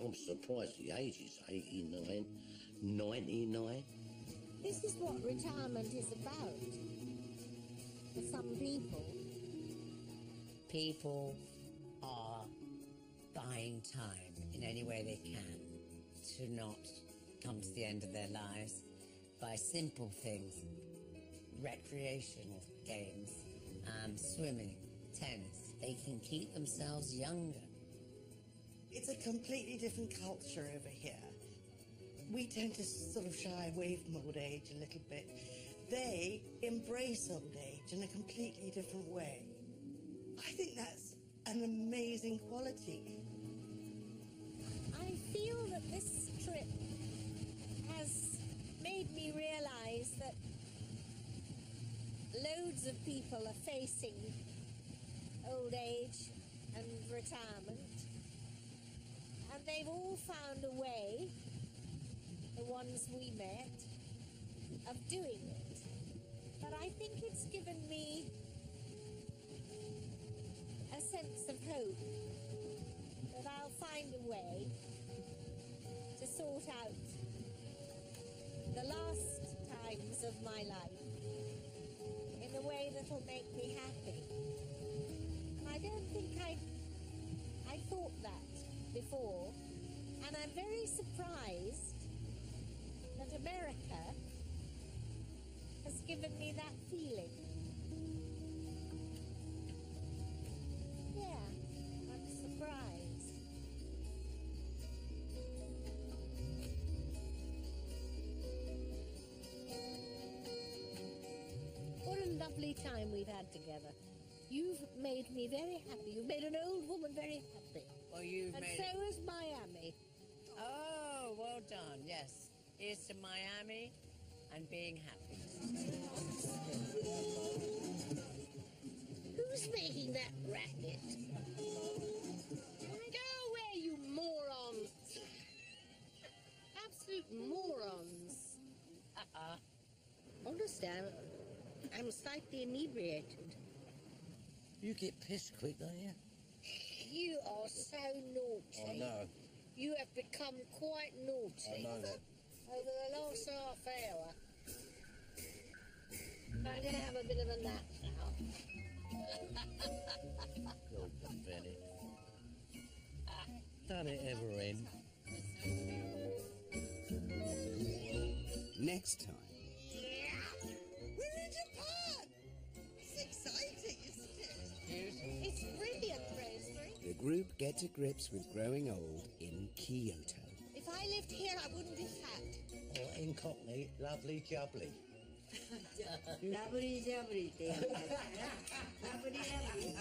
I'm surprised the age is 89, 99. This is what retirement is about. For some people. People are buying time in any way they can to not come to the end of their lives by simple things, recreational games, swimming, tennis. They can keep themselves younger. It's a completely different culture over here. We tend to sort of shy away from old age a little bit. They embrace old age in a completely different way. I think that's an amazing quality. I feel that this trip has made me realise that loads of people are facing old age and retirement, and they've all found a way, the ones we met, of doing it. But I think it's given me a sense of hope that I'll find a way to sort out the last times of my life in a way that'll make me happy. And I don't think I thought that before, and I'm very surprised that America has given me that feeling. Yeah, I'm surprised. What a lovely time we've had together. You've made me very happy. You've made an old woman very happy. Well, you've and made so it. is Miami. Oh, well done, yes. Here's to Miami and being happy. Who's making that racket? Go away, you morons! Absolute morons. Understand, I'm slightly inebriated. You get pissed quick, don't you? You are so naughty. I know. You have become quite naughty. I know that. Over the last half hour. I'm going to have a bit of a nap now. God, pathetic. Don't it ever end? Next time, We're in Japan! It's exciting, isn't it? It's brilliant, Rosemary. the group get to grips with growing old in Kyoto. If I lived here, I wouldn't be fat. Or in Cockney, lovely jubbly. Lovely jubbly, dear. Lovely jubbly.